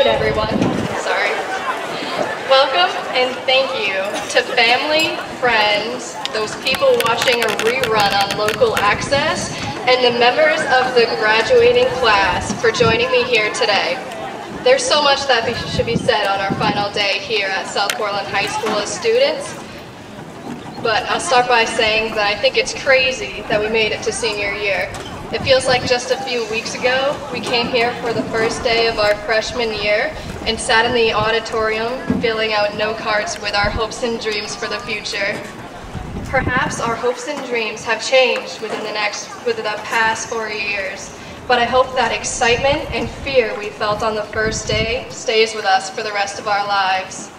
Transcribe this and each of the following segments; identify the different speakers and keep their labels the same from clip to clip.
Speaker 1: afternoon, everyone. Sorry. Welcome and thank you to family, friends, those people watching a rerun on local access, and the members of the graduating class for joining me here today. There's so much that should be said on our final day here at South Portland High School as students, but I'll start by saying that I think it's crazy that we made it to senior year. It feels like just a few weeks ago, we came here for the first day of our freshman year and sat in the auditorium filling out note cards with our hopes and dreams for the future. Perhaps our hopes and dreams have changed within the past 4 years, but I hope that excitement and fear we felt on the first day stays with us for the rest of our lives.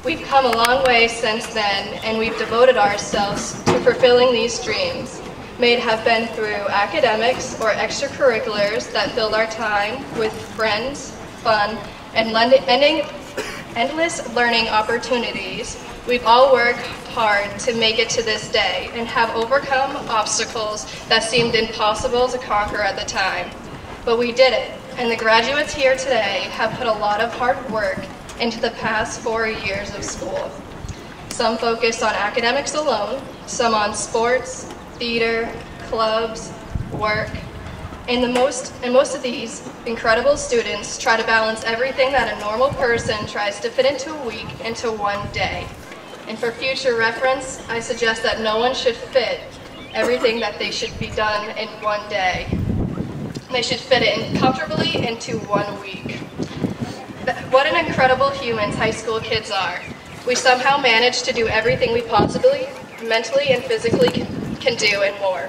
Speaker 1: We've come a long way since then, and we've devoted ourselves to fulfilling these dreams. May it have been through academics or extracurriculars that filled our time with friends, fun, and endless learning opportunities. We've all worked hard to make it to this day and have overcome obstacles that seemed impossible to conquer at the time. But we did it, and the graduates here today have put a lot of hard work into the past 4 years of school. Some focused on academics alone, some on sports, theater, clubs, work, and most of these incredible students try to balance everything that a normal person tries to fit into a week into one day. And for future reference, I suggest that no one should fit everything that they should be done in one day. They should fit it in comfortably into 1 week. What an incredible humans high school kids are. We somehow manage to do everything we possibly, mentally and physically can do and more.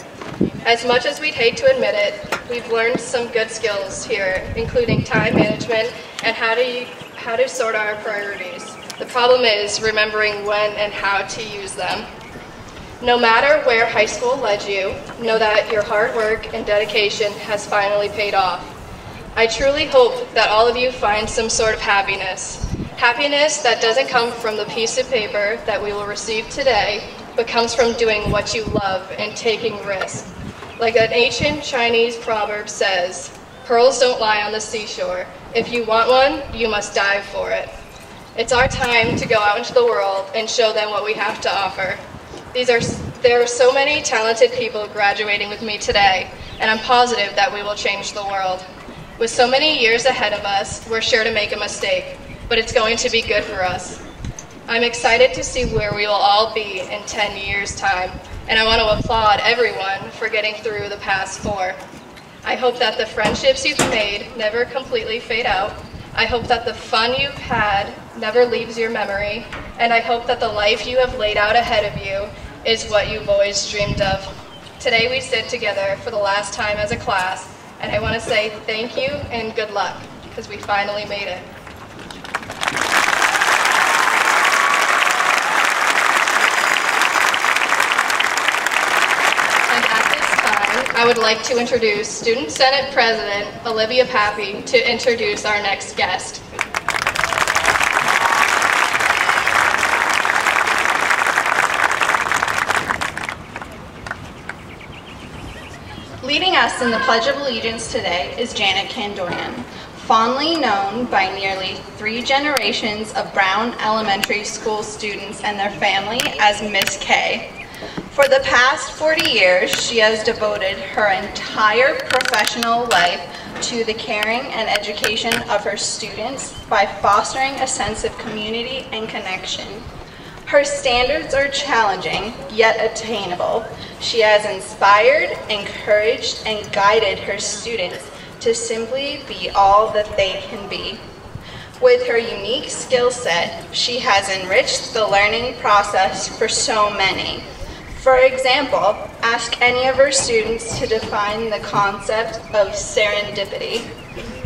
Speaker 1: As much as we'd hate to admit it, we've learned some good skills here, including time management and how to sort our priorities. The problem is remembering when and how to use them. No matter where high school led you, know that your hard work and dedication has finally paid off. I truly hope that all of you find some sort of happiness. Happiness that doesn't come from the piece of paper that we will receive today, but comes from doing what you love and taking risks. Like an ancient Chinese proverb says, pearls don't lie on the seashore. If you want one, you must dive for it. It's our time to go out into the world and show them what we have to offer. There are so many talented people graduating with me today, and I'm positive that we will change the world. With so many years ahead of us, we're sure to make a mistake, but it's going to be good for us. I'm excited to see where we will all be in 10 years' time, and I want to applaud everyone for getting through the past 4. I hope that the friendships you've made never completely fade out. I hope that the fun you've had never leaves your memory, and I hope that the life you have laid out ahead of you is what you've always dreamed of. Today we sit together for the last time as a class, and I want to say thank you and good luck, because we finally made it. I would like to introduce Student Senate President Olivia Pappy to introduce our next guest.
Speaker 2: Leading us in the Pledge of Allegiance today is Janet Kandorian, fondly known by nearly 3 generations of Brown Elementary School students and their family as Miss K. For the past 40 years, she has devoted her entire professional life to the caring and education of her students by fostering a sense of community and connection. Her standards are challenging, yet attainable. She has inspired, encouraged, and guided her students to simply be all that they can be. With her unique skill set, she has enriched the learning process for so many. For example, ask any of her students to define the concept of serendipity.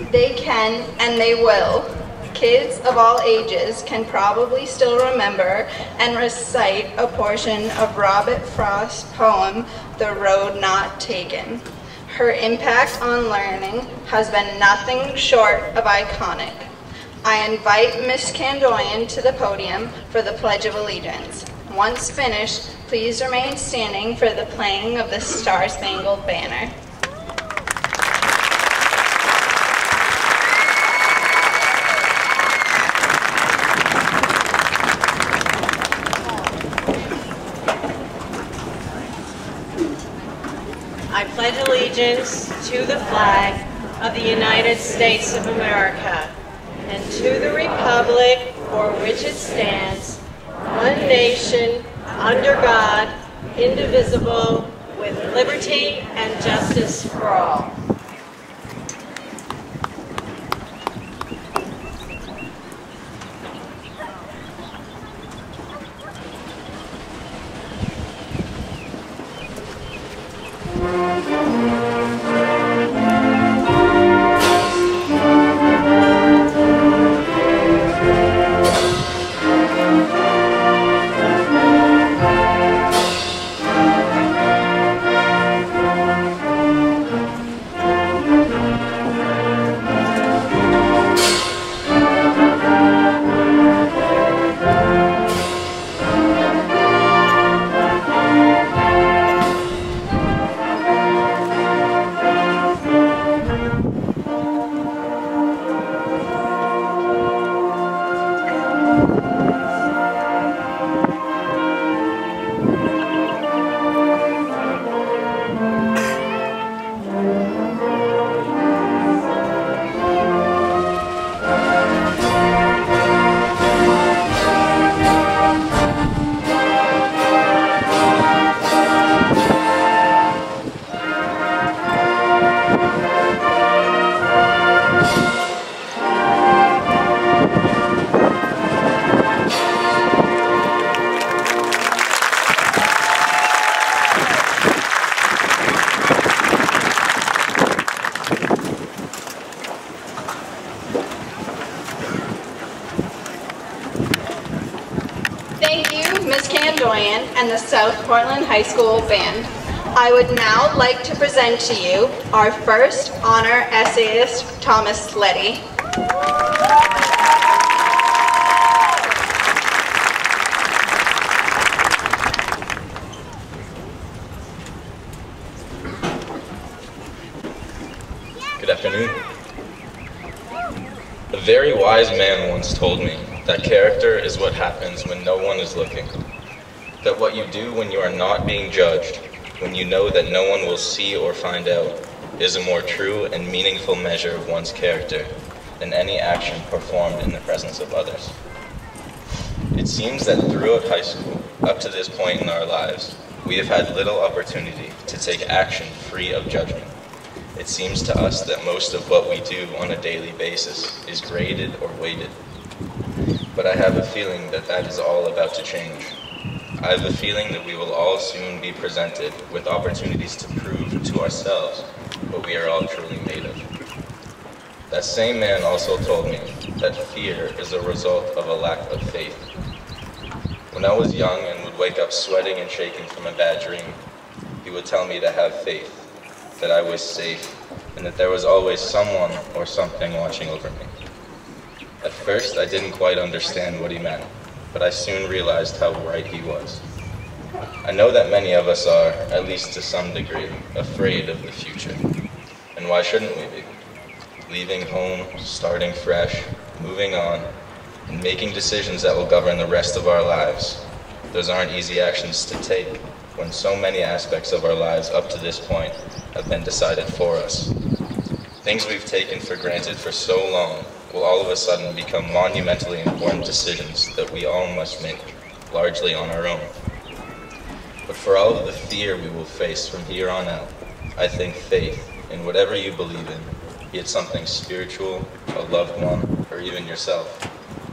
Speaker 2: They can and they will. Kids of all ages can probably still remember and recite a portion of Robert Frost's poem, The Road Not Taken. Her impact on learning has been nothing short of iconic. I invite Ms. Kandorian to the podium for the Pledge of Allegiance. Once finished, please remain standing for the playing of the Star-Spangled Banner.
Speaker 3: pledge allegiance to the flag of the United States of America and to the republic for which it stands, one nation, under God, indivisible, with liberty and justice for all.
Speaker 2: And the South Portland High School Band. I would now like to present to you our first honor essayist, Thomas Letty.
Speaker 4: Good afternoon. A very wise man once told me that character is what happens when no one is looking. That what you do when you are not being judged, when you know that no one will see or find out, is a more true and meaningful measure of one's character than any action performed in the presence of others. It seems that throughout high school, up to this point in our lives, we have had little opportunity to take action free of judgment. It seems to us that most of what we do on a daily basis is graded or weighted. But I have a feeling that that is all about to change. I have a feeling that we will all soon be presented with opportunities to prove to ourselves what we are all truly made of. That same man also told me that fear is a result of a lack of faith. When I was young and would wake up sweating and shaking from a bad dream, he would tell me to have faith, that I was safe, and that there was always someone or something watching over me. At first, I didn't quite understand what he meant, but I soon realized how right he was. I know that many of us are, at least to some degree, afraid of the future. And why shouldn't we be? Leaving home, starting fresh, moving on, and making decisions that will govern the rest of our lives. Those aren't easy actions to take when so many aspects of our lives up to this point have been decided for us. Things we've taken for granted for so long will all of a sudden become monumentally important decisions that we all must make, largely on our own. But for all of the fear we will face from here on out, I think faith in whatever you believe in, be it something spiritual, a loved one, or even yourself,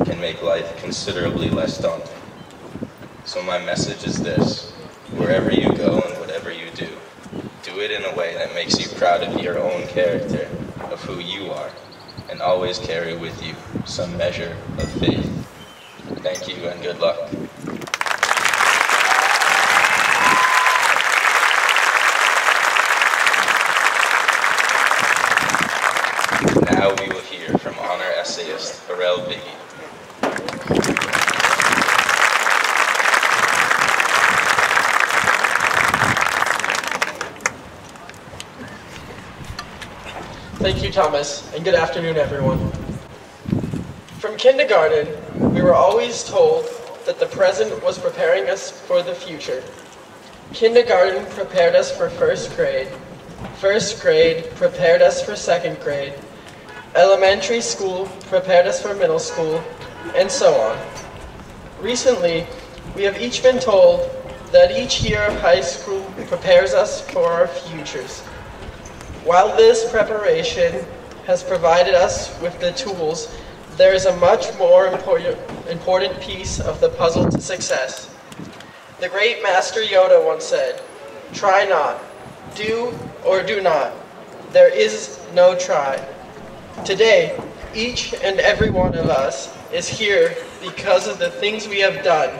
Speaker 4: can make life considerably less daunting. So my message is this: wherever you go and whatever you do it in a way that makes you proud of your own character, of who you are, and always carry with you some measure of faith. Thank you and good luck. Now we will hear from honor essayist Harel Biggie.
Speaker 5: Thank you, Thomas, and good afternoon, everyone. From kindergarten, we were always told that the present was preparing us for the future. Kindergarten prepared us for first grade, First grade prepared us for second grade. Elementary school prepared us for middle school, and so on. Recently, we have each been told that each year of high school prepares us for our futures. While this preparation has provided us with the tools, there is a much more important piece of the puzzle to success. The great Master Yoda once said, "Try not, do or do not. There is no try." Today, each and every one of us is here because of the things we have done,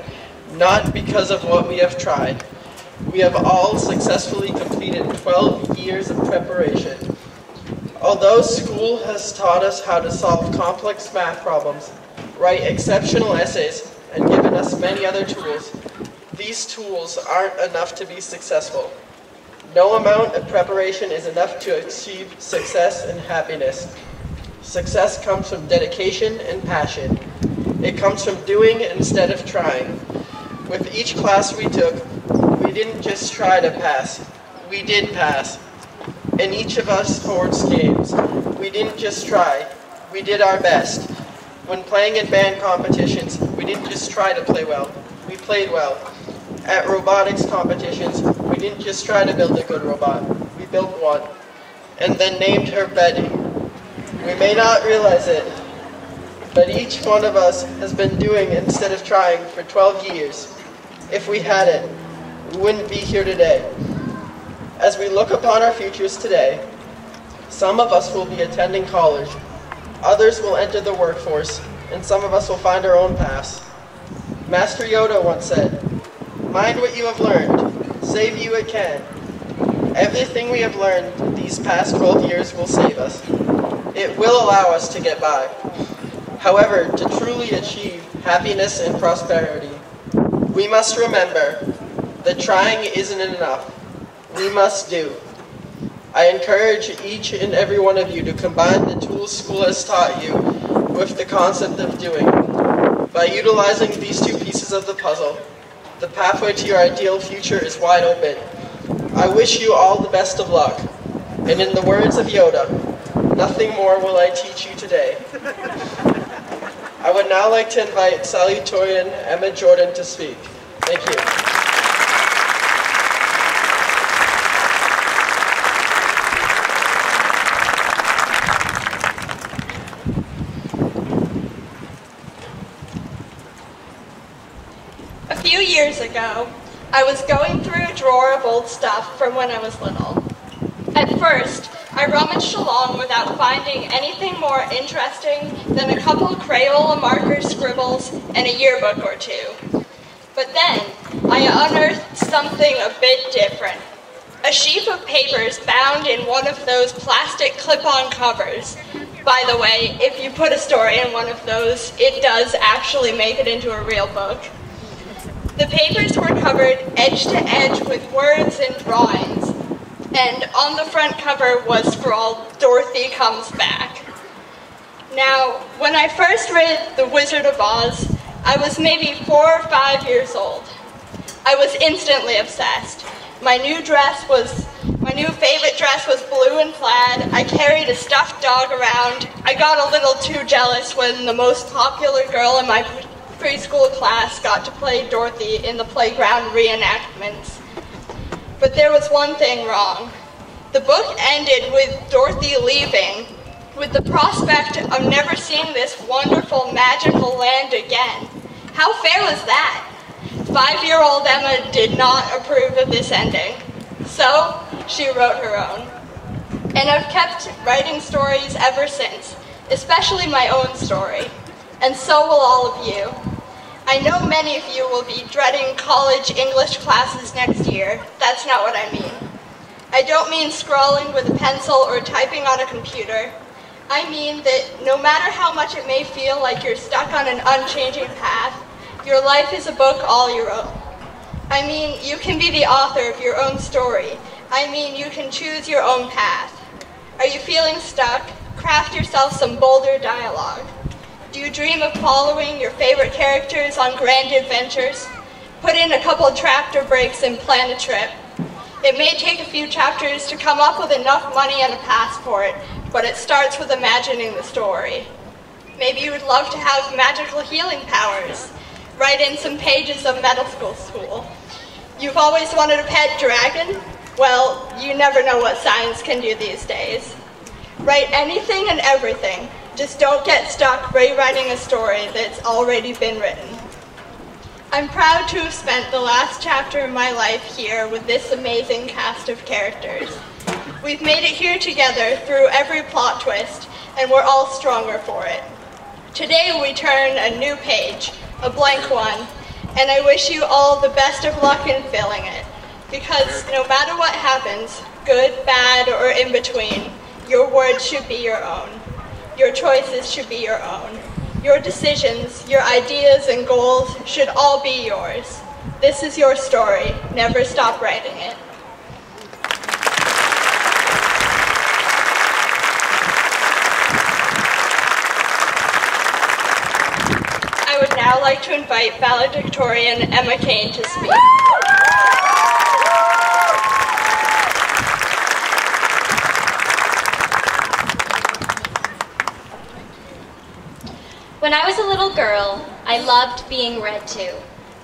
Speaker 5: not because of what we have tried. We have all successfully completed 12 years of preparation. Although school has taught us how to solve complex math problems, write exceptional essays, and given us many other tools, these tools aren't enough to be successful. No amount of preparation is enough to achieve success and happiness. Success comes from dedication and passion. It comes from doing instead of trying. With each class we took, we didn't just try to pass, we did pass. In each of us sports games, we didn't just try, we did our best. When playing in band competitions, we didn't just try to play well, we played well. At robotics competitions, we didn't just try to build a good robot, we built one, and then named her Betty. We may not realize it, but each one of us has been doing instead of trying for 12 years. If we had it, we wouldn't be here today. As we look upon our futures today, some of us will be attending college, others will enter the workforce, and some of us will find our own paths. Master Yoda once said, "Mind what you have learned, save you it can." Everything we have learned these past 12 years will save us. It will allow us to get by. However, to truly achieve happiness and prosperity, we must remember that trying isn't enough. We must do. I encourage each and every one of you to combine the tools school has taught you with the concept of doing. By utilizing these two pieces of the puzzle, the pathway to your ideal future is wide open. I wish you all the best of luck. And in the words of Yoda, nothing more will I teach you today. I would now like to invite salutatorian Emma Jordan to speak. Thank you.
Speaker 2: A few years ago, I was going through a drawer of old stuff from when I was little. At first, I rummaged along without finding anything more interesting than a couple Crayola marker scribbles and a yearbook or two. But then, I unearthed something a bit different. A sheaf of papers bound in one of those plastic clip-on covers. By the way, if you put a story in one of those, it does actually make it into a real book. The papers were covered edge to edge with words and drawings, and on the front cover was scrawled, "Dorothy Comes Back." Now, when I first read The Wizard of Oz, I was maybe 4 or 5 years old. I was instantly obsessed. My new favorite dress was blue and plaid. I carried a stuffed dog around. I got a little too jealous when the most popular girl in my preschool class got to play Dorothy in the playground reenactments. But there was one thing wrong. The book ended with Dorothy leaving, with the prospect of never seeing this wonderful, magical land again. How fair was that? 5-year-old Emma did not approve of this ending. So, she wrote her own. And I've kept writing stories ever since, especially my own story. And so will all of you. I know many of you will be dreading college English classes next year. That's not what I mean. I don't mean scrawling with a pencil or typing on a computer. I mean that no matter how much it may feel like you're stuck on an unchanging path, your life is a book all your own. I mean, you can be the author of your own story. I mean, you can choose your own path. Are you feeling stuck? Craft yourself some bolder dialogue. Do you dream of following your favorite characters on grand adventures? Put in a couple tractor breaks and plan a trip. It may take a few chapters to come up with enough money and a passport, but it starts with imagining the story. Maybe you would love to have magical healing powers. Write in some pages of medical school. You've always wanted a pet dragon? Well, you never know what science can do these days. Write anything and everything. Just don't get stuck rewriting a story that's already been written. I'm proud to have spent the last chapter of my life here with this amazing cast of characters. We've made it here together through every plot twist, and we're all stronger for it. Today we turn a new page, a blank one, and I wish you all the best of luck in filling it. Because no matter what happens, good, bad, or in between, your words should be your own. Your choices should be your own. Your decisions, your ideas and goals should all be yours. This is your story. Never stop writing it. I would now like to invite valedictorian Emma Kane to speak.
Speaker 6: When I was a little girl, I loved being read to.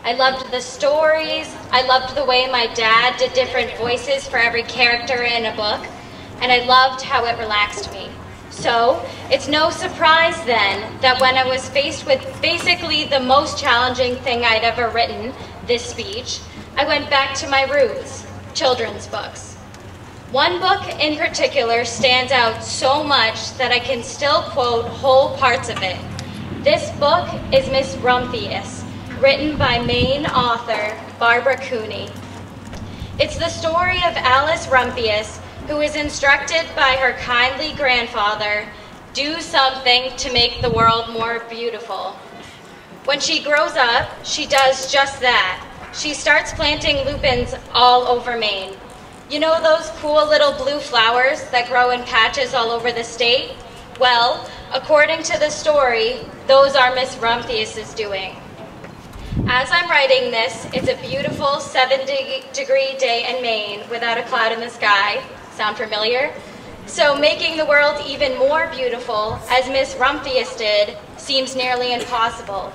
Speaker 6: I loved the stories, I loved the way my dad did different voices for every character in a book, and I loved how it relaxed me. So, it's no surprise then that when I was faced with basically the most challenging thing I'd ever written, this speech, I went back to my roots, children's books. One book in particular stands out so much that I can still quote whole parts of it. This book is Miss Rumphius, written by Maine author Barbara Cooney. It's the story of Alice Rumphius, who is instructed by her kindly grandfather, do something to make the world more beautiful. When she grows up, she does just that. She starts planting lupins all over Maine. You know those cool little blue flowers that grow in patches all over the state? Well, according to the story, those are Miss Rumphius's doing. As I'm writing this, it's a beautiful 70-degree day in Maine without a cloud in the sky. Sound familiar? So making the world even more beautiful, as Miss Rumphius did, seems nearly impossible.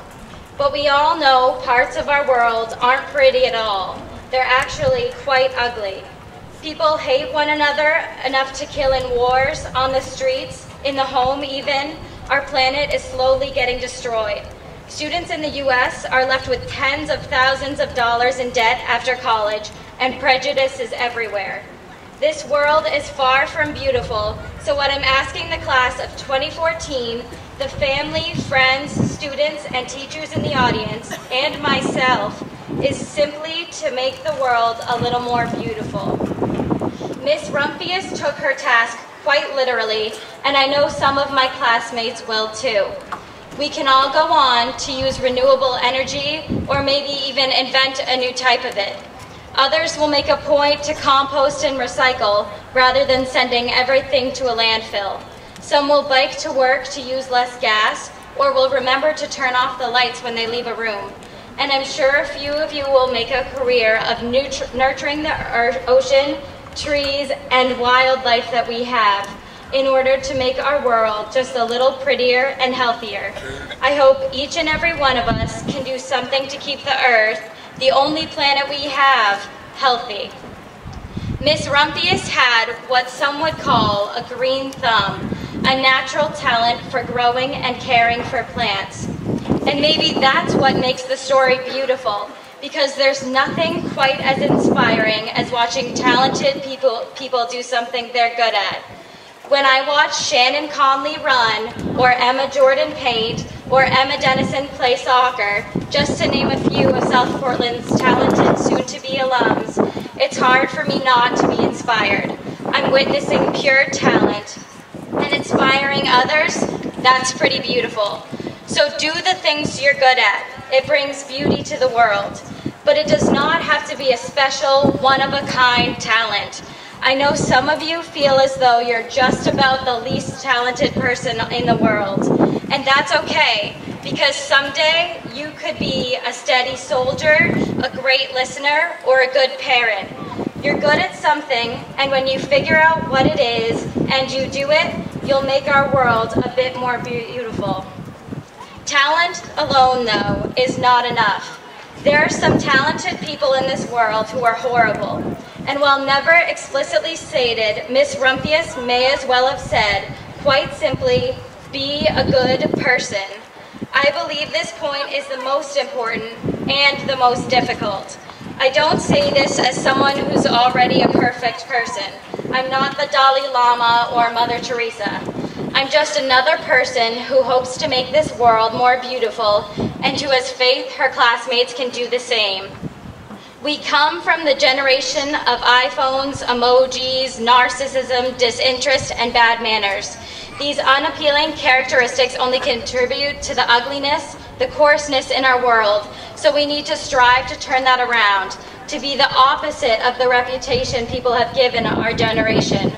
Speaker 6: But we all know parts of our world aren't pretty at all. They're actually quite ugly. People hate one another enough to kill in wars, on the streets, in the home even. Our planet is slowly getting destroyed. Students in the U.S. are left with tens of thousands of dollars in debt after college, and prejudice is everywhere. This world is far from beautiful, so what I'm asking the class of 2014, the family, friends, students, and teachers in the audience, and myself, is simply to make the world a little more beautiful. Miss Rumphius took her task quite literally, and I know some of my classmates will too. We can all go on to use renewable energy, or maybe even invent a new type of it. Others will make a point to compost and recycle, rather than sending everything to a landfill. Some will bike to work to use less gas, or will remember to turn off the lights when they leave a room. And I'm sure a few of you will make a career of nurturing the ocean, trees, and wildlife that we have in order to make our world just a little prettier and healthier. I hope each and every one of us can do something to keep the Earth, the only planet we have, healthy. Miss Rumphius had what some would call a green thumb, a natural talent for growing and caring for plants. And maybe that's what makes the story beautiful, because there's nothing quite as inspiring as watching talented people do something they're good at. When I watch Shannon Conley run, or Emma Jordan paint, or Emma Dennison play soccer, just to name a few of South Portland's talented soon-to-be alums, it's hard for me not to be inspired. I'm witnessing pure talent, and inspiring others, that's pretty beautiful. So do the things you're good at. It brings beauty to the world. But it does not have to be a special, one-of-a-kind talent. I know some of you feel as though you're just about the least talented person in the world. And that's okay, because someday you could be a steady soldier, a great listener, or a good parent. You're good at something, and when you figure out what it is and you do it, you'll make our world a bit more beautiful. Talent alone, though, is not enough. There are some talented people in this world who are horrible. And while never explicitly stated, Miss Rumphius may as well have said, quite simply, be a good person. I believe this point is the most important and the most difficult. I don't say this as someone who's already a perfect person. I'm not the Dalai Lama or Mother Teresa. I'm just another person who hopes to make this world more beautiful and who has faith her classmates can do the same. We come from the generation of iPhones, emojis, narcissism, disinterest, and bad manners. These unappealing characteristics only contribute to the ugliness, the coarseness in our world, so we need to strive to turn that around, to be the opposite of the reputation people have given our generation.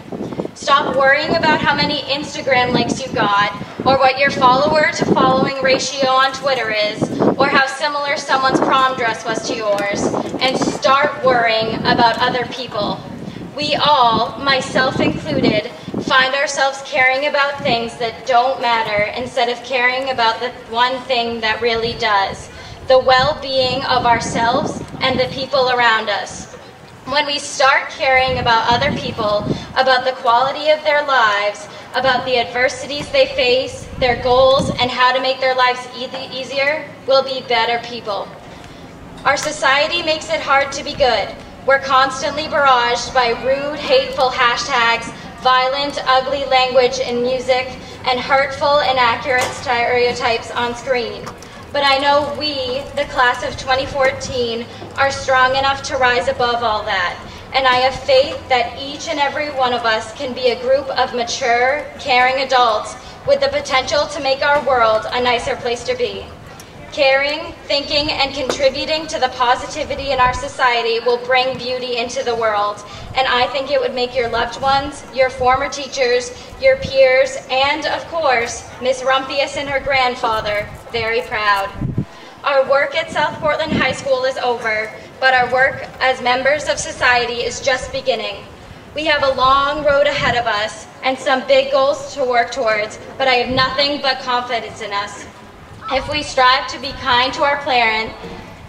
Speaker 6: Stop worrying about how many Instagram likes you got, or what your follower to following ratio on Twitter is, or how similar someone's prom dress was to yours, and start worrying about other people. We all, myself included, find ourselves caring about things that don't matter instead of caring about the one thing that really does, the well-being of ourselves and the people around us. When we start caring about other people, about the quality of their lives, about the adversities they face, their goals, and how to make their lives easier, we'll be better people. Our society makes it hard to be good. We're constantly barraged by rude, hateful hashtags, violent, ugly language in music, and hurtful, inaccurate stereotypes on screen. But I know we, the class of 2014, are strong enough to rise above all that. And I have faith that each and every one of us can be a group of mature, caring adults with the potential to make our world a nicer place to be. Caring, thinking, and contributing to the positivity in our society will bring beauty into the world. And I think it would make your loved ones, your former teachers, your peers, and, of course, Miss Rumphius and her grandfather very proud. Our work at South Portland High School is over, but our work as members of society is just beginning. We have a long road ahead of us and some big goals to work towards, but I have nothing but confidence in us. If we strive to be kind to our parent,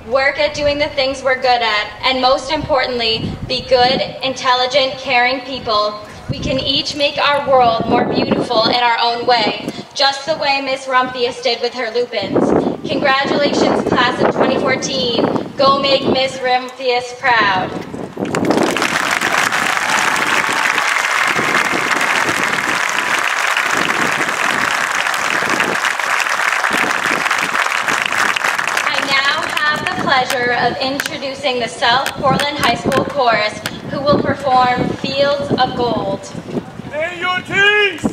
Speaker 6: work at doing the things we're good at, and most importantly, be good, intelligent, caring people, we can each make our world more beautiful in our own way, just the way Miss Rumphius did with her lupins. Congratulations, class of 2014. Go make Miss Rumphius proud. Pleasure of introducing the South Portland High School Chorus, who will perform Fields of Gold. AUTs!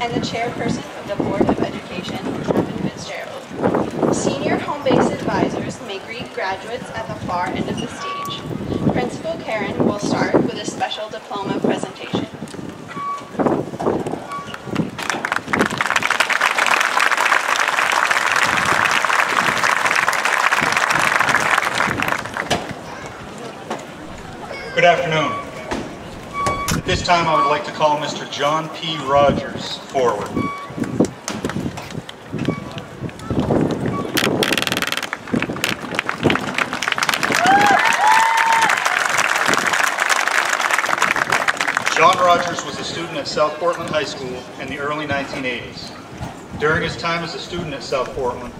Speaker 2: and the chairperson of the Board of Education, Captain Fitzgerald. Senior home-based advisors may greet graduates at the far end of the stage. Principal Karen will start with a special diploma presentation.
Speaker 7: Good afternoon. At this time, I would like to call Mr. John P. Rogers forward. John Rogers was a student at South Portland High School in the early 1980s. During his time as a student at South Portland,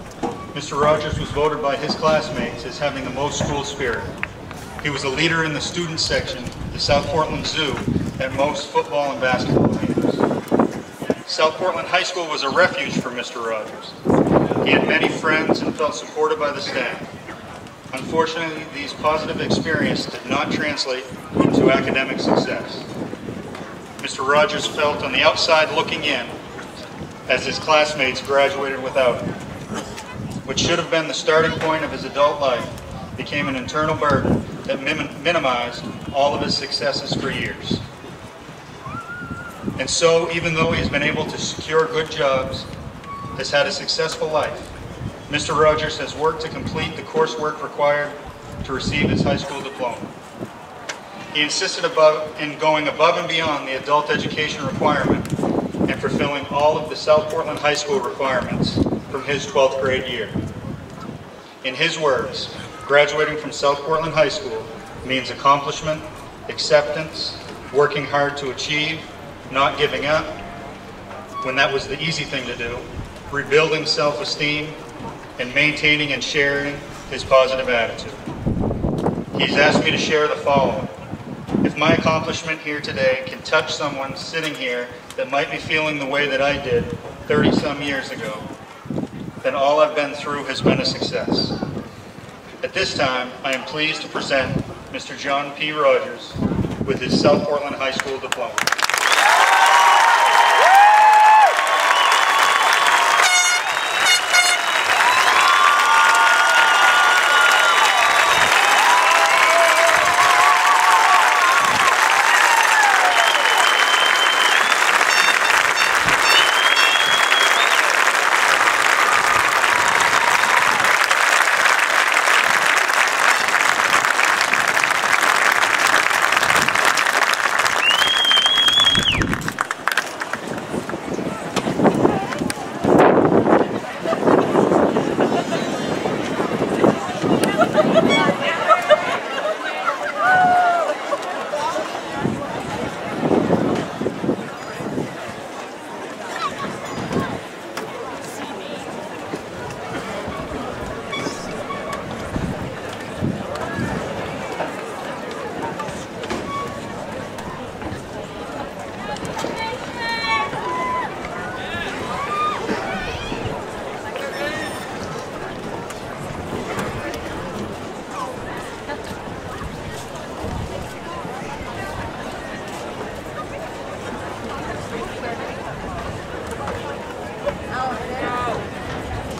Speaker 7: Mr. Rogers was voted by his classmates as having the most school spirit. He was a leader in the student section, the South Portland Zoo, at most football and basketball games. South Portland High School was a refuge for Mr. Rogers. He had many friends and felt supported by the staff. Unfortunately, these positive experiences did not translate into academic success. Mr. Rogers felt on the outside looking in as his classmates graduated without him. What should have been the starting point of his adult life became an internal burden that minimized all of his successes for years. And so, even though he has been able to secure good jobs, has had a successful life, Mr. Rogers has worked to complete the coursework required to receive his high school diploma. He insisted in going above and beyond the adult education requirement and fulfilling all of the South Portland High School requirements from his 12th grade year. In his words, graduating from South Portland High School means accomplishment, acceptance, working hard to achieve, not giving up, when that was the easy thing to do, rebuilding self-esteem, and maintaining and sharing his positive attitude. He's asked me to share the following. If my accomplishment here today can touch someone sitting here that might be feeling the way that I did 30-some years ago, then all I've been through has been a success. At this time, I am pleased to present Mr. John P. Rogers with his South Portland High School diploma.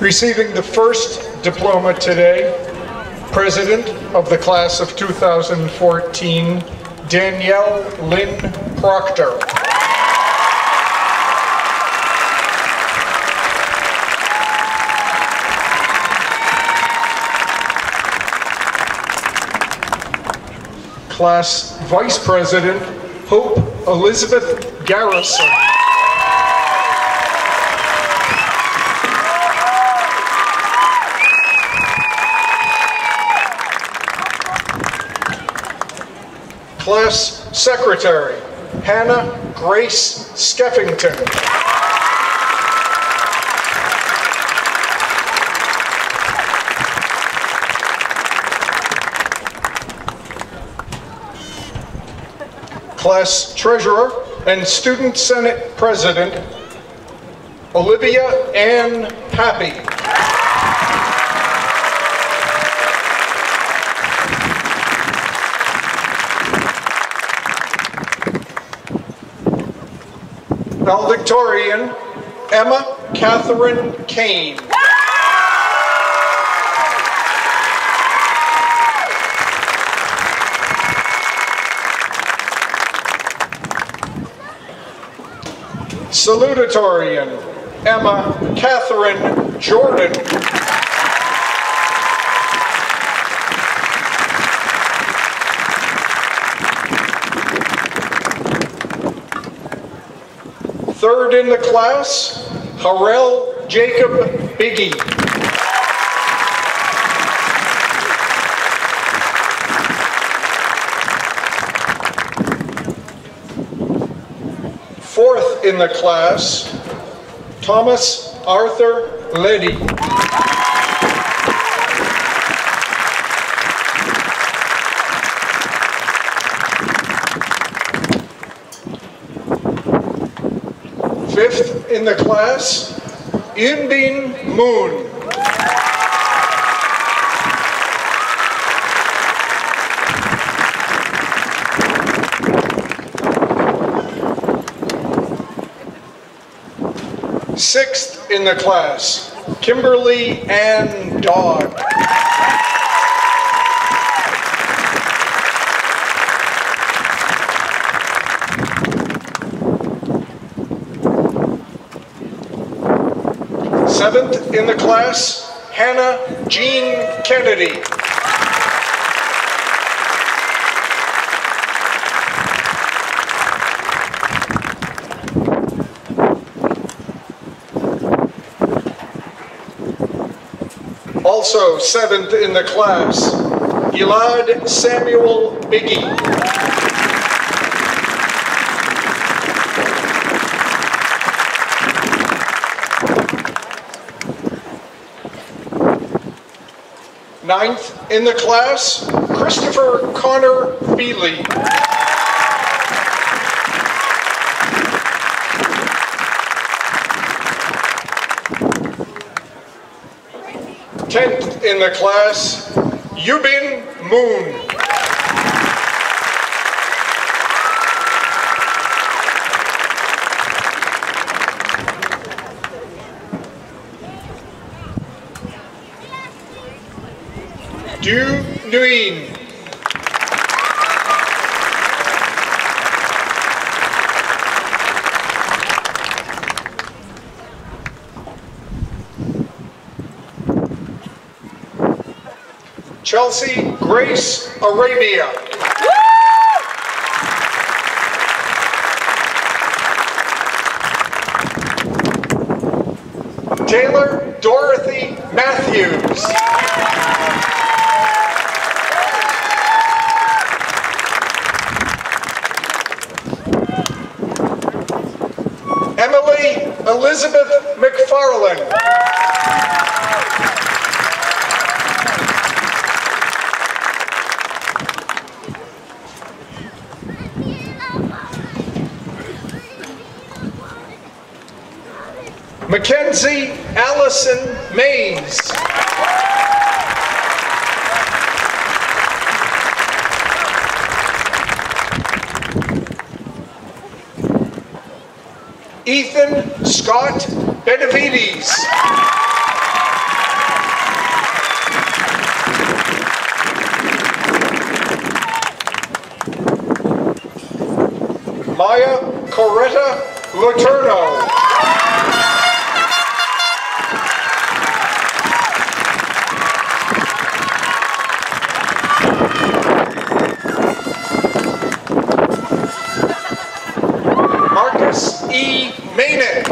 Speaker 8: Receiving the first diploma today, President of the Class of 2014, Danielle Lynn Proctor. Class Vice President, Hope Elizabeth Garrison. Class Secretary, Hannah Grace Skeffington. Class Treasurer and Student Senate President, Olivia Ann Pappy. Valedictorian, Emma Catherine Kane. Salutatorian, Emma Catherine Jordan. Third in the class, Harrell Jacob Biggie. Fourth in the class, Thomas Arthur Leddy. Fifth in the class, Yunbin Moon. Sixth in the class, Kimberly Ann Dodd. Seventh in the class, Hannah Jean Kennedy. Also seventh in the class, Elad Samuel Biggie. Ninth in the class, Christopher Connor Feely. Tenth in the class, Yubin Moon. Du Nguyen. Chelsea Grace Arabia. Taylor Dorothy Matthews. Emily Elizabeth McFarland. Mackenzie Allison Mays. Ethan Scott Benavides. Maya Coretta Letourneau. Marcus E. Mainick.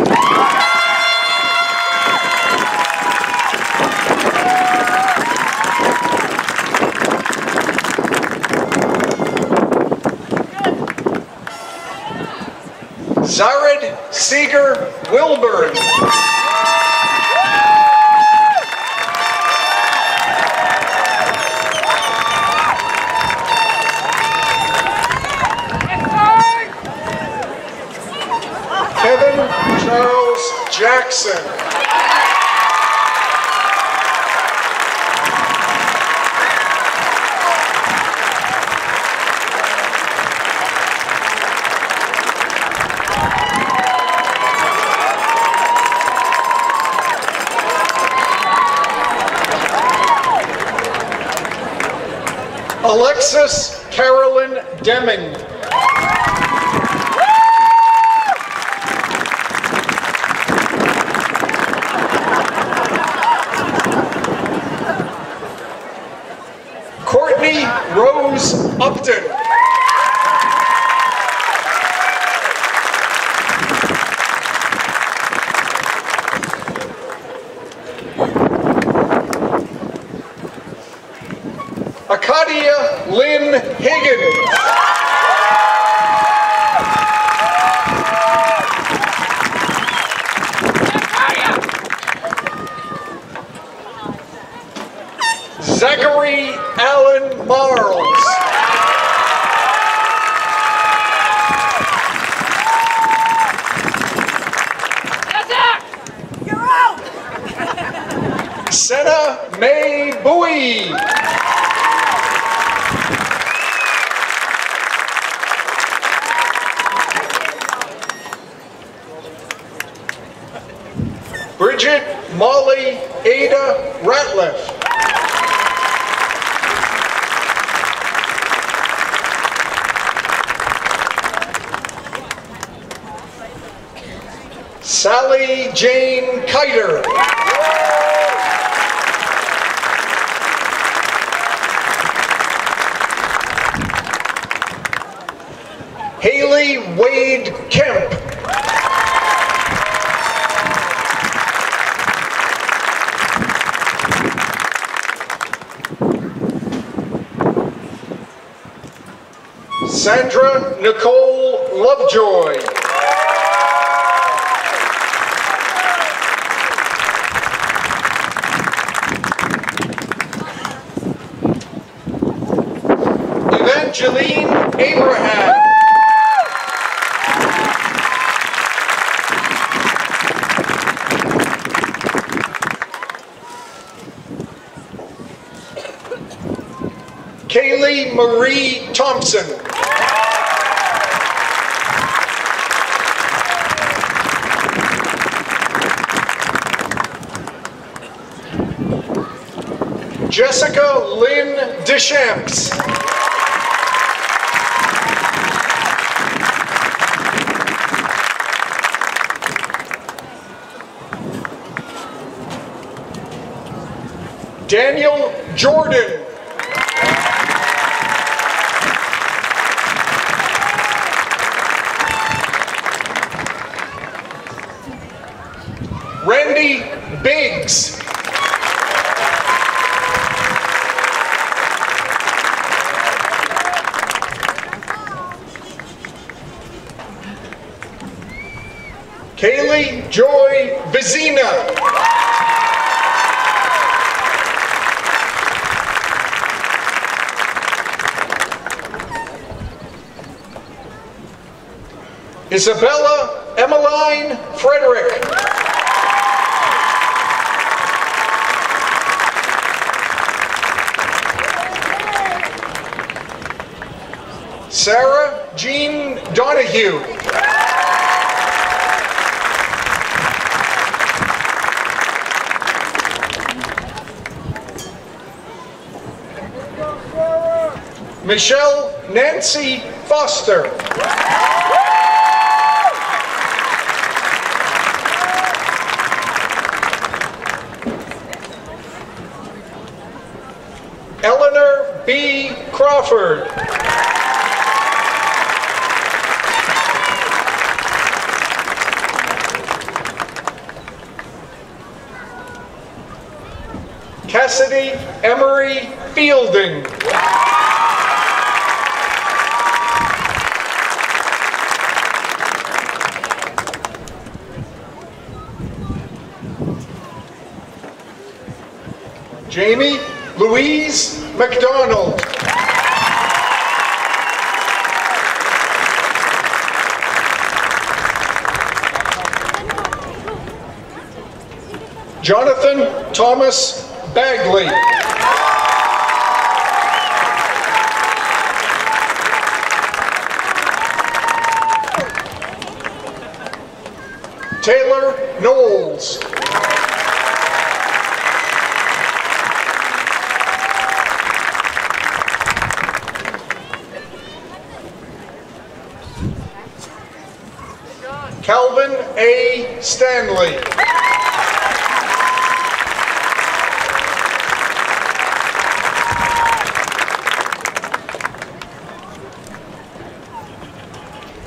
Speaker 8: Zared Seeger Wilburn. Kevin Charles Jackson. Alexis Carolyn Deming. Courtney Rose Upton. Akadia Lynn Higgins. Zachary Allen Marles.
Speaker 9: You're out!
Speaker 8: Senna May Bowie. Bridget Molly Ada Ratliff. Sally Jane Kiter. Haley Wade Kemp. Sandra Nicole Lovejoy. Evangeline Abraham. Kaylee Marie Thompson. Jessica Lynn Deschamps. Daniel Jordan. Randy Biggs. Kaylee Joy Vizina. Isabella Emmeline Frederick. Sarah Jean Donahue. Michelle Nancy Foster. Eleanor B. Crawford. Cassidy Emery Fielding. Jamie Louise McDonald. Jonathan Thomas Bagley. Taylor Knowles. Calvin A. Stanley.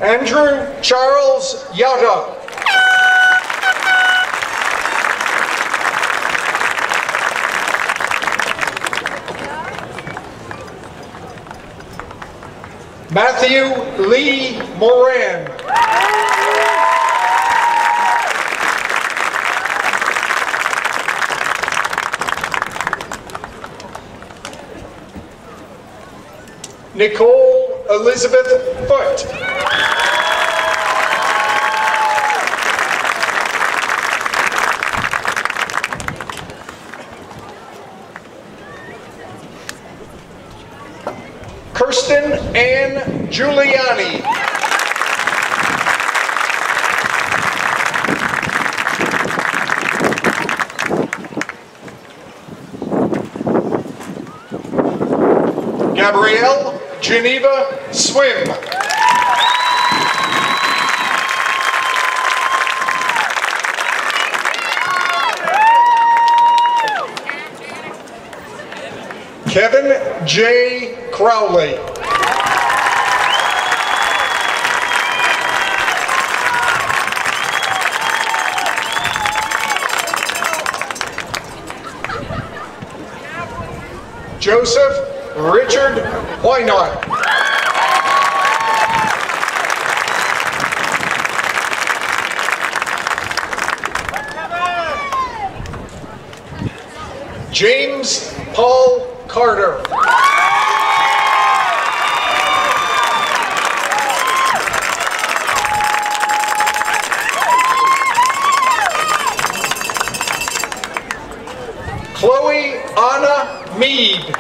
Speaker 8: Andrew Charles Yatta. Matthew Lee Moran. Nicole Elizabeth Foote. Kirsten Ann Giuliani. Gabrielle Geneva Swim. Kevin J. Crowley. Joseph Richard Wynot. James Paul Carter. Chloe Anna Mead.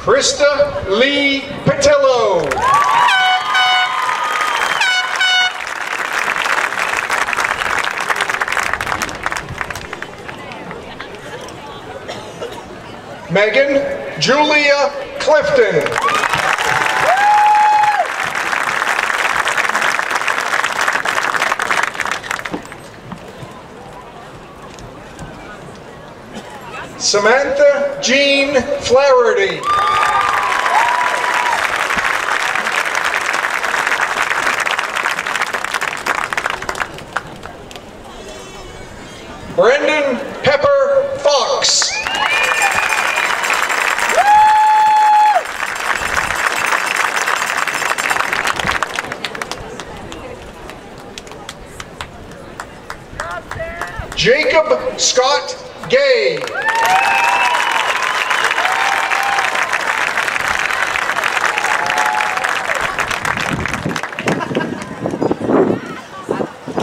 Speaker 8: Krista Lee Patillo. Megan Julia Clifton. Samantha Jean Flaherty. Brendan Pepper Fox. Jacob Scott Gay.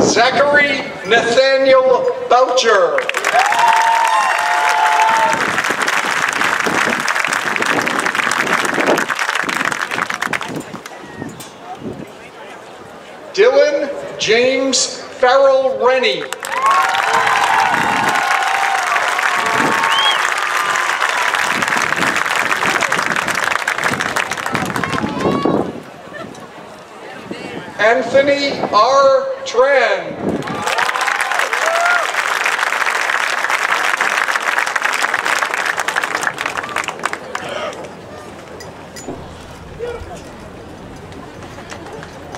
Speaker 8: Zachary Nathaniel Boucher. Dylan James Farrell Rennie. Anthony R. Tran.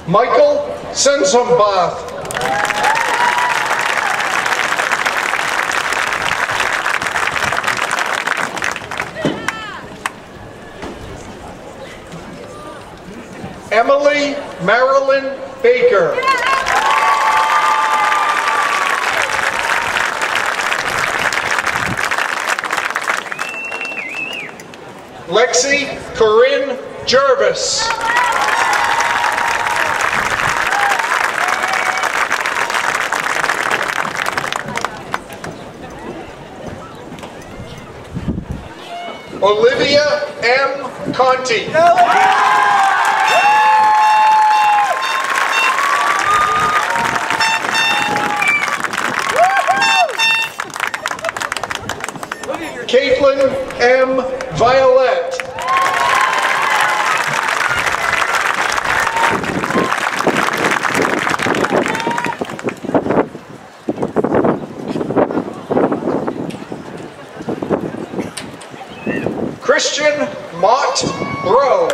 Speaker 8: Michael Sensenbath. Emily Marilyn Baker. Lexi Corinne Jervis. Olivia M. Conti. Caitlin M. Violet. Christian Mott Bro.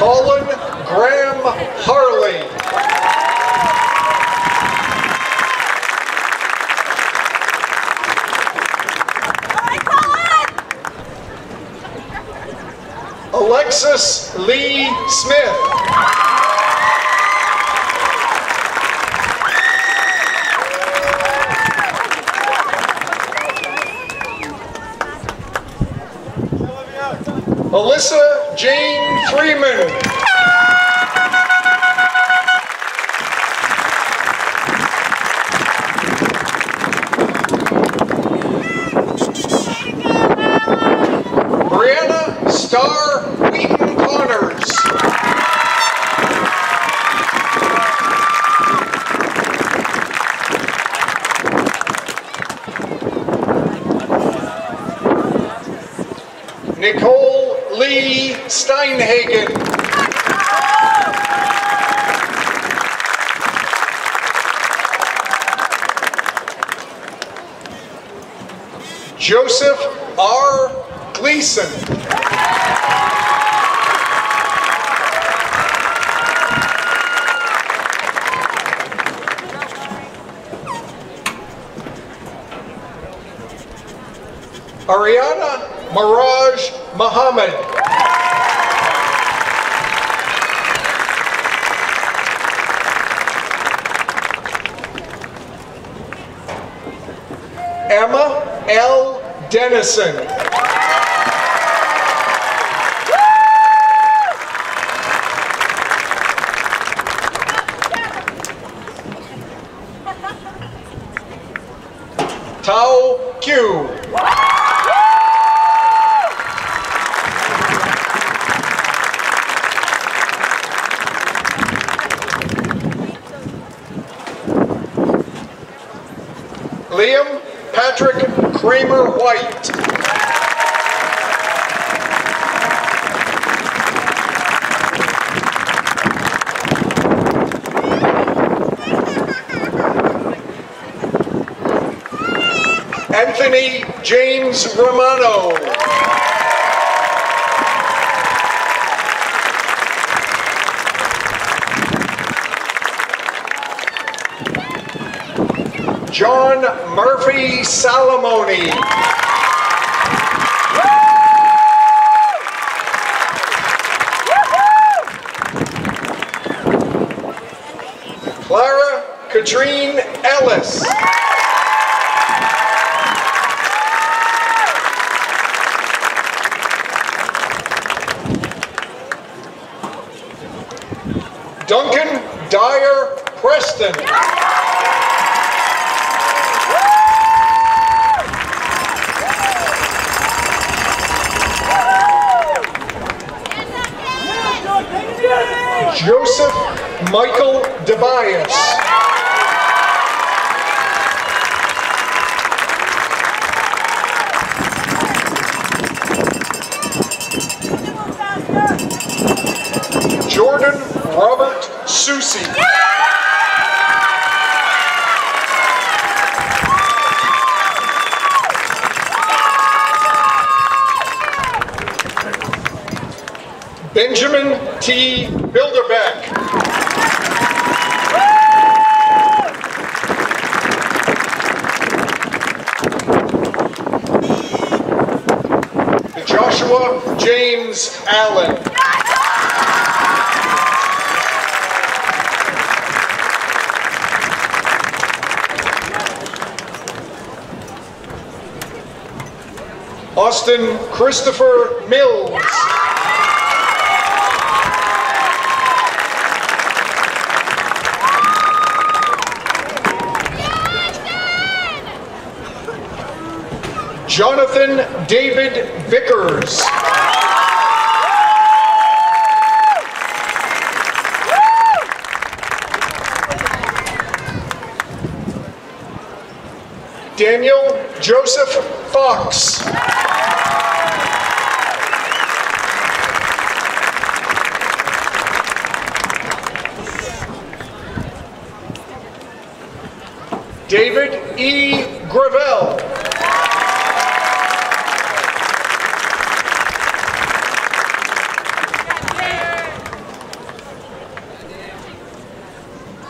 Speaker 8: Colin Graham Harley. Alexis Lee Smith. Alyssa Jane Freeman. Brianna Star Wheaton Connors. Nicole Lee Steinhagen. Joseph R. Gleason. Ariana Miraj Muhammad. Emma L. Dennison. Tao Q. Liam Patrick Kramer White. Anthony James Romano. John Murphy Salamoni. Clara Katrine Ellis. Duncan Dyer Preston. Joseph Michael DeBias. Jordan Robert Susi. Benjamin T. Bilderbeck. Joshua James Allen. Austin Christopher Mills. Jonathan David Vickers. Daniel Joseph Fox. David E. Gravel.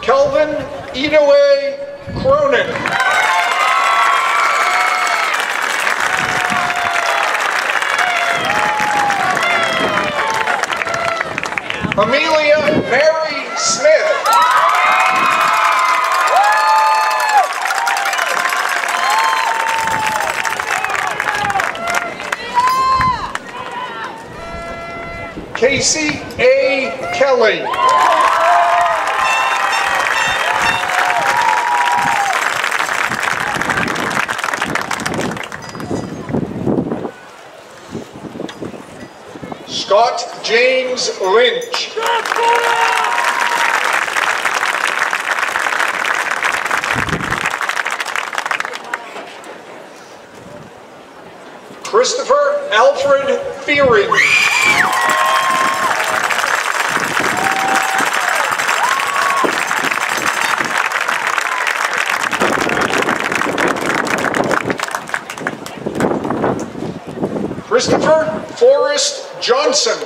Speaker 8: Kelvin Inoue Cronin. Amelia Mary Smith. Casey A. Kelly. Scott James Lynch. Christopher Alfred Fearing. Christopher Forrest Johnson.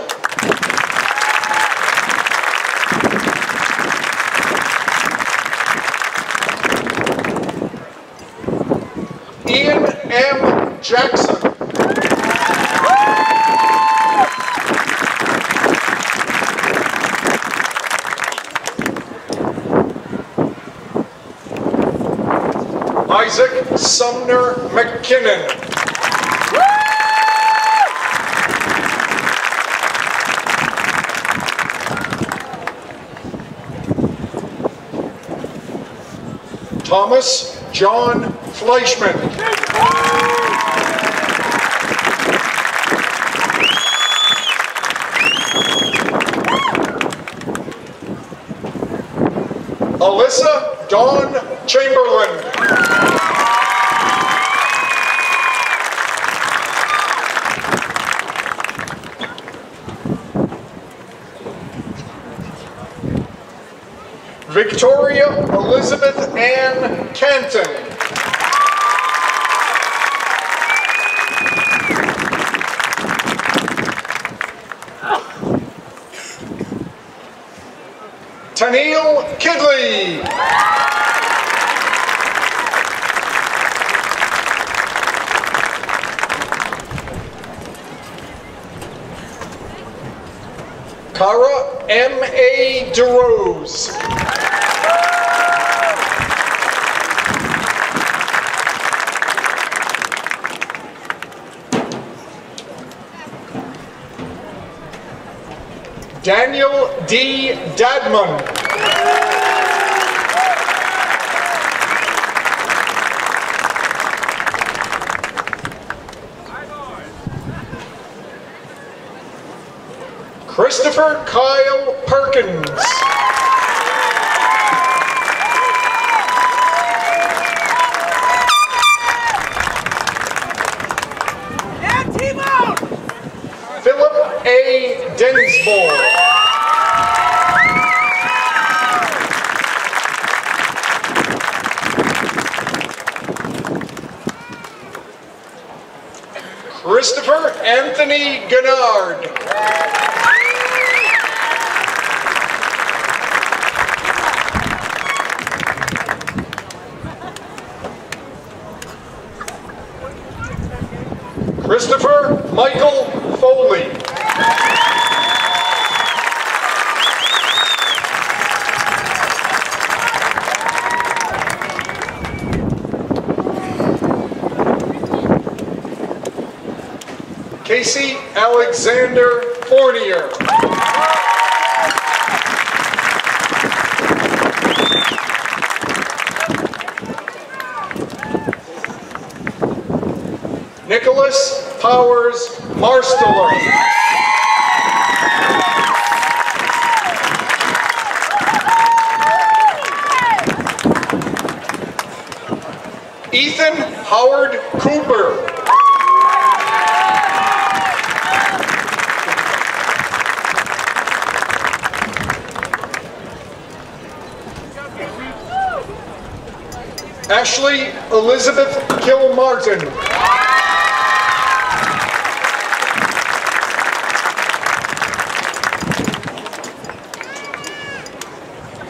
Speaker 8: Ian M. Jackson. Isaac Sumner McKinnon. Thomas John Fleischman. Alyssa Dawn Chamberlain. Victoria Elizabeth Ann Canton. Tennille Kidley. Cara M.A. DeRose. Daniel D. Dadman. Christopher Kyle Perkins. Philip A. Densmore. Christopher Anthony Gennard. Christopher Michael Foley. Casey Alexander Fournier. Nicholas Powers Marsteller. Ethan Howard Cooper. Ashley Elizabeth Kilmartin.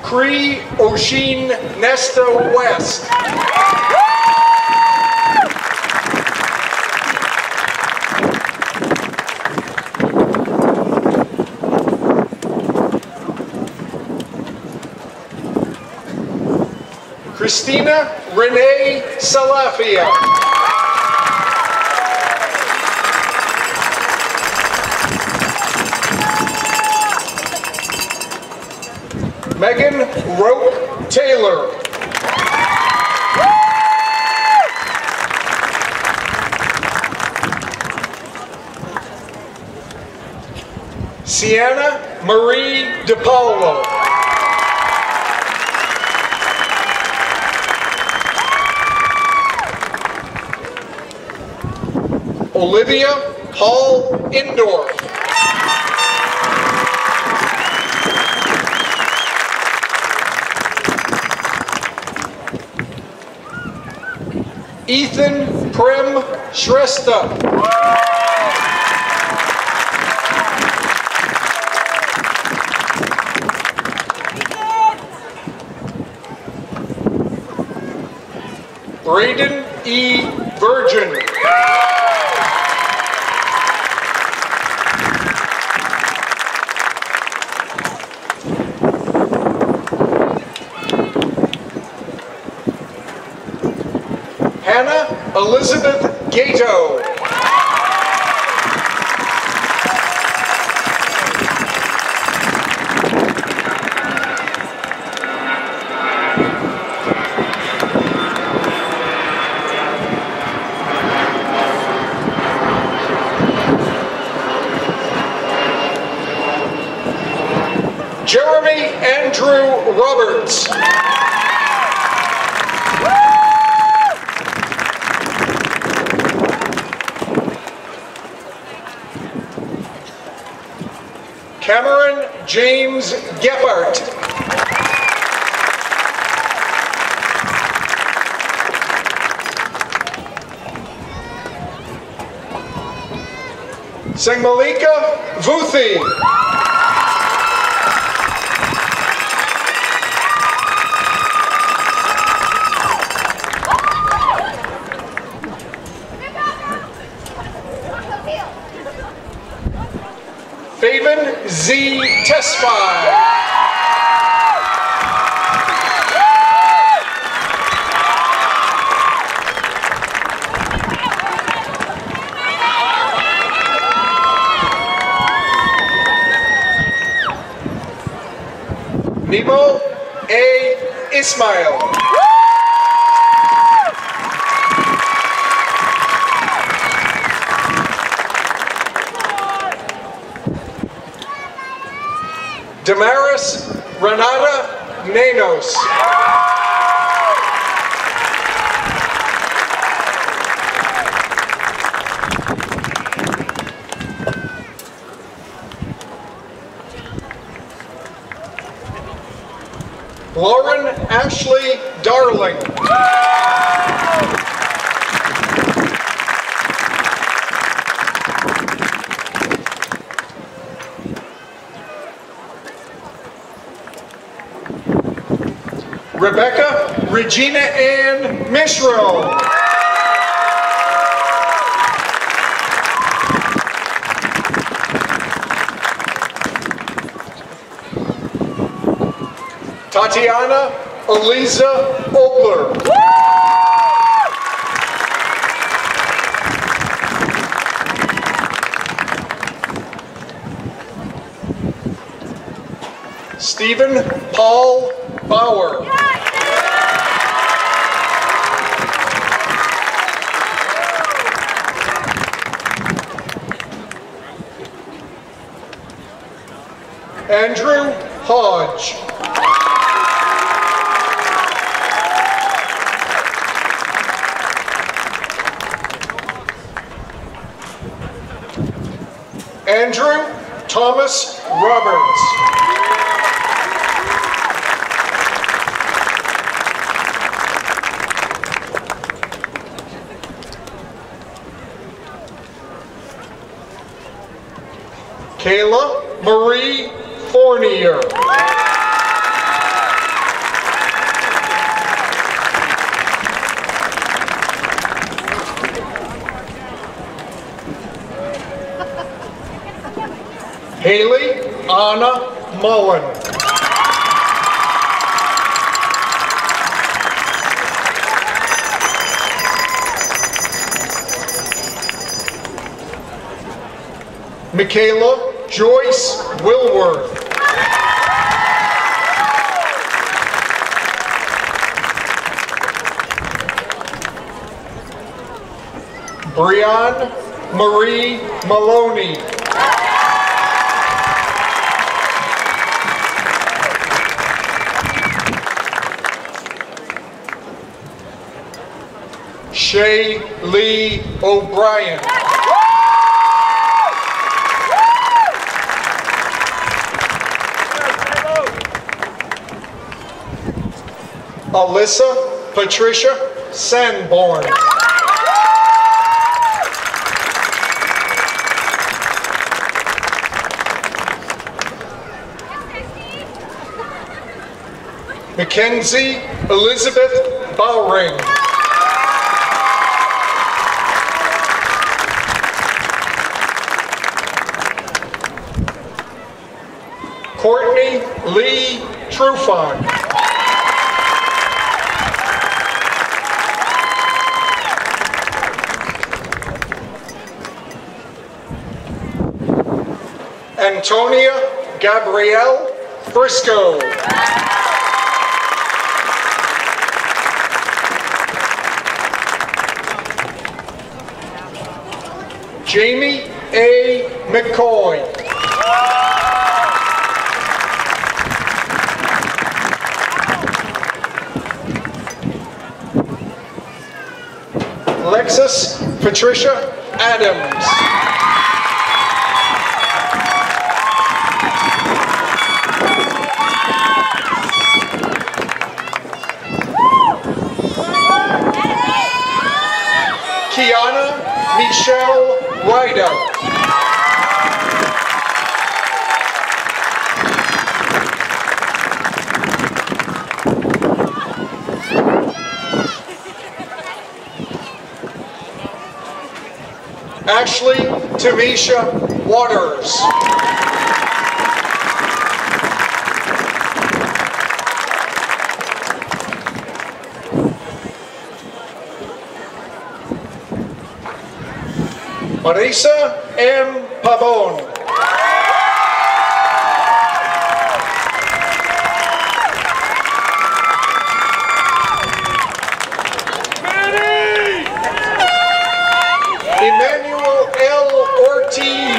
Speaker 8: Cree O'Sheen Nesta West. Christina Renee Salafia. Megan Roque Taylor. Sienna Marie DePaulo. Olivia Hall Indorf. Ethan Prem Shrestha. Braden E. Virgin. Hannah Elizabeth Gato. Jeremy Andrew Roberts. Cameron James Gephardt. Sangmalika Vuthi. Faven Z. Tesfaye. Nemo A. Ismail. Damaris Renata Nanos. Lauren Ashley Darling. Rebecca Regina Ann Mishro. Tatiana Eliza Obler. Stephen Paul Bauer. Andrew Hodge. Andrew Thomas Roberts. Kayla Marie Fournier. Haley Anna Mullen. Michaela Joyce Wilworth. Brianne Marie Maloney. Shay Lee O'Brien. Alyssa Patricia Sanborn. Mackenzie Elizabeth Bowring. Courtney Lee Trufant. Antonia Gabrielle Frisco. Jamie A. McCoy. Alexis Patricia Adams. Kiana Michelle Rideout. Ashley Tamisha Waters. Marisa M. Pavon. Emmanuel L. Ortiz.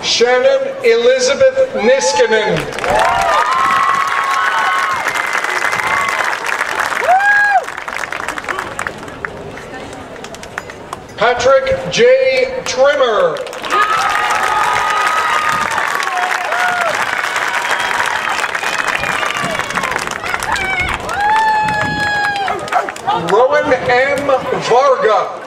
Speaker 8: Shannon Elizabeth Niskanen. Patrick J. Trimmer. Rowan M. Varga.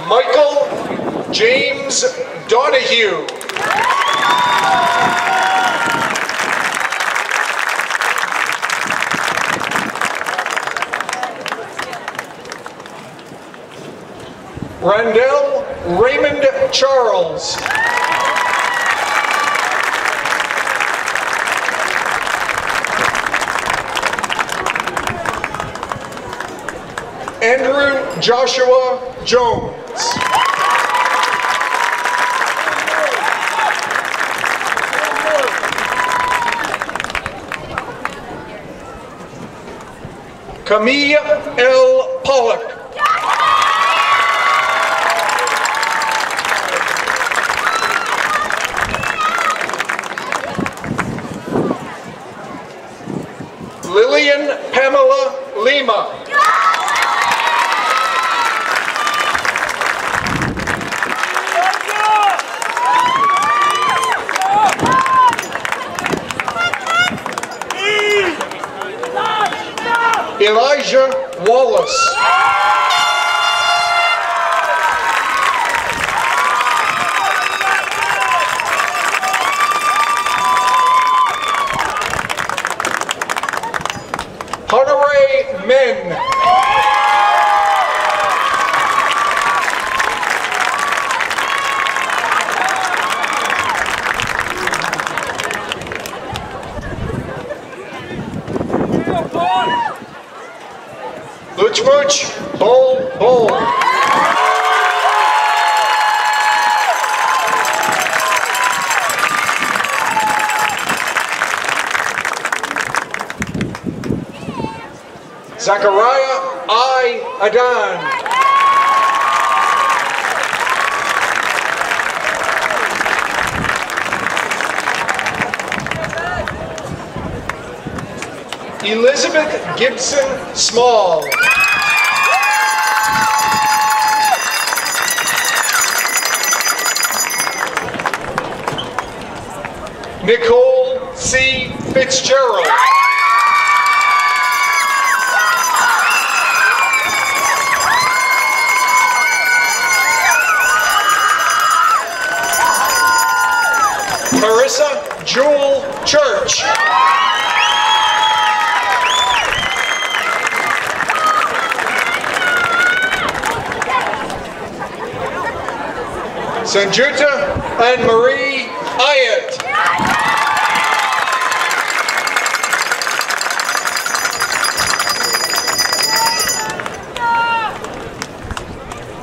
Speaker 8: Michael James Donahue. Randall Raymond Charles. Andrew Joshua Jones. Camille L. Pollock. Bull, Bull. Zachariah I. Adan. Elizabeth Gibson Small. Nicole C. Fitzgerald. Marissa Jewel Church. Sanjuta and Marie Ayat.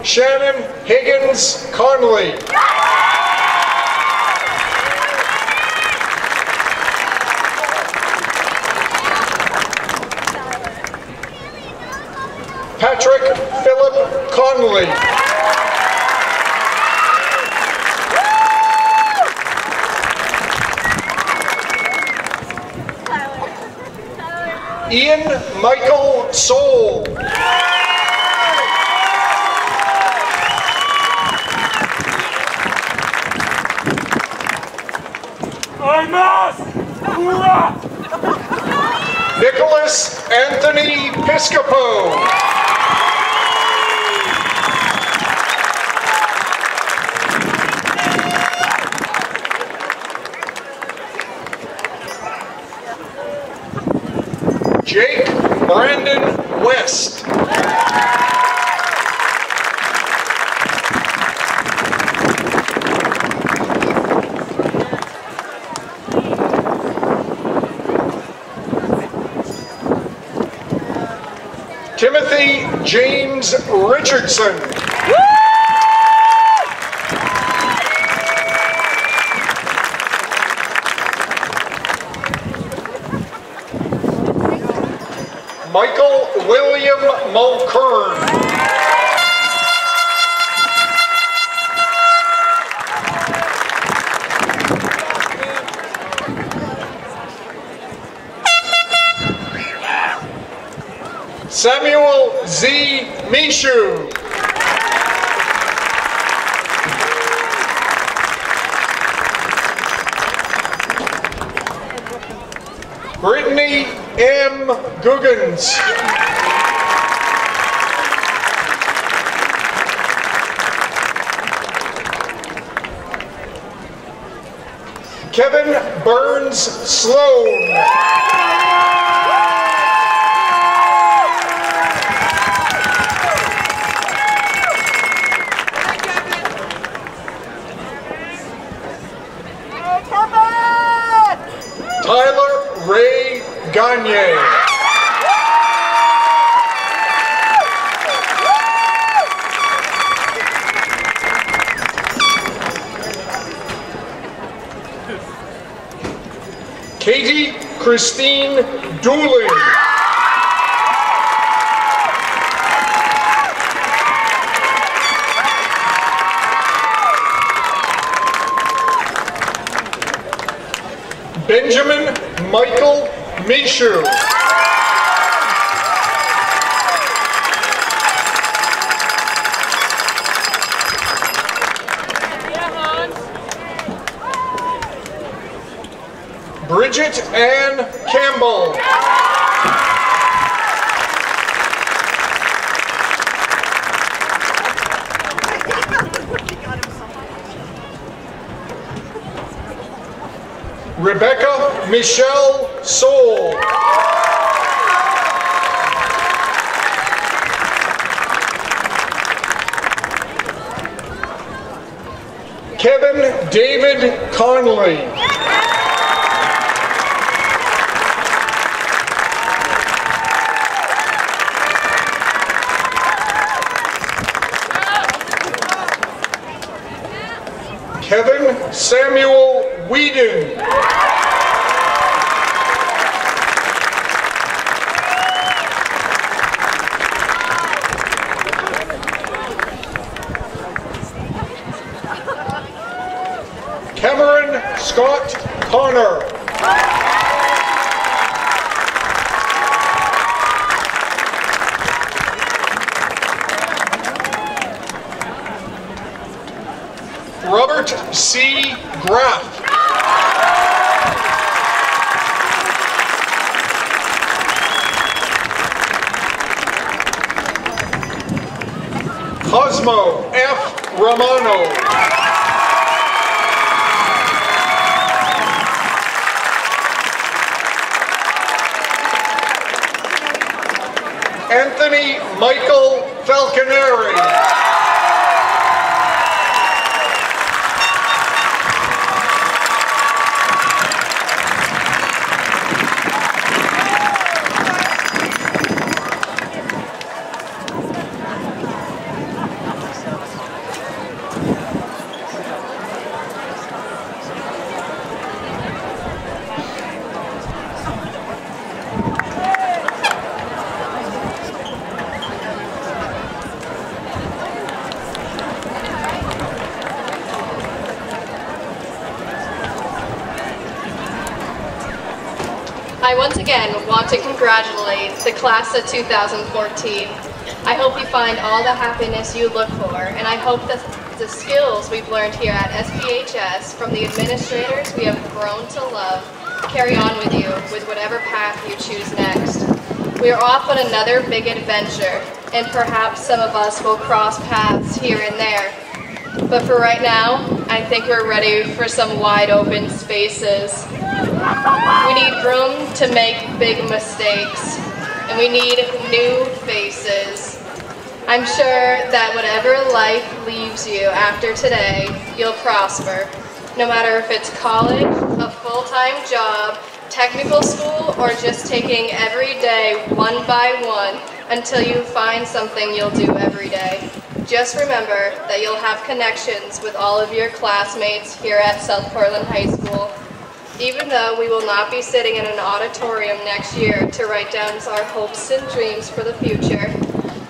Speaker 8: Shannon Higgins Conley. Patrick Philip Conley. Ian Michael Soul. Nicholas Anthony Piscopo. Jake Brandon West. Timothy James Richardson. Michael William Mulkern. Samuel Z. Mishu. Brittany M. Guggins. Kevin Burns Sloan. Tyler Ray Gagne. Katie Christine Dooley. Benjamin Michael Mishu. Bridget Ann Campbell. Rebecca Michelle Soul. Kevin David Conley. Kevin Samuel Whedon. Cameron Scott Connor. Robert C. Graff. Cosmo F. Romano. Anthony Michael Falconeri.
Speaker 1: I once again want to congratulate the class of 2014. I hope you find all the happiness you look for, and I hope that the skills we've learned here at SPHS from the administrators we have grown to love carry on with you with whatever path you choose next. We are off on another big adventure, and perhaps some of us will cross paths here and there. But for right now, I think we're ready for some wide open spaces. We need room to make big mistakes, and we need new faces. I'm sure that whatever life leaves you after today, you'll prosper. No matter if it's college, a full-time job, technical school, or just taking every day one by one until you find something you'll do every day. Just remember that you'll have connections with all of your classmates here at South Portland High School. Even though we will not be sitting in an auditorium next year to write down our hopes and dreams for the future,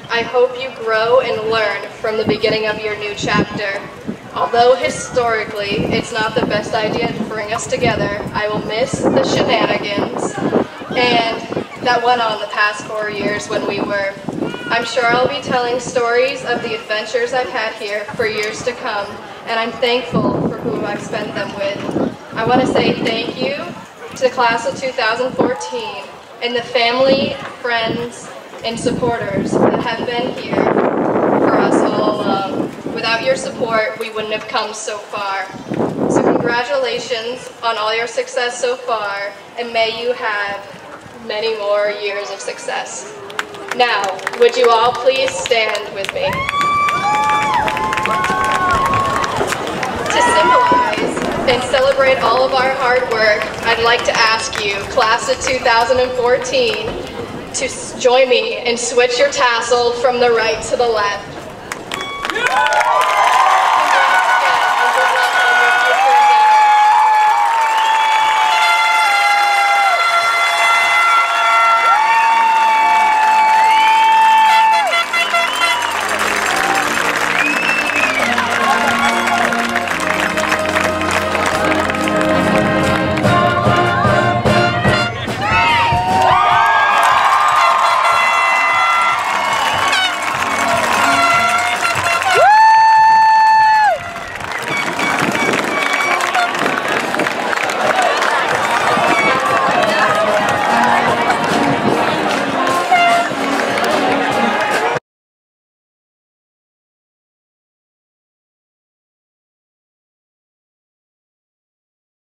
Speaker 1: I hope you grow and learn from the beginning of your new chapter. Although historically it's not the best idea to bring us together, I will miss the shenanigans and that went on the past 4 years when we were. I'm sure I'll be telling stories of the adventures I've had here for years to come, and I'm thankful for who I've spent them with. I want to say thank you to the class of 2014 and the family, friends, and supporters that have been here for us all along. Without your support, we wouldn't have come so far. So congratulations on all your success so far, and may you have many more years of success. Now, would you all please stand with me? To symbolize and celebrate all of our hard work, I'd like to ask you, class of 2014, to join me and switch your tassel from the right to the left.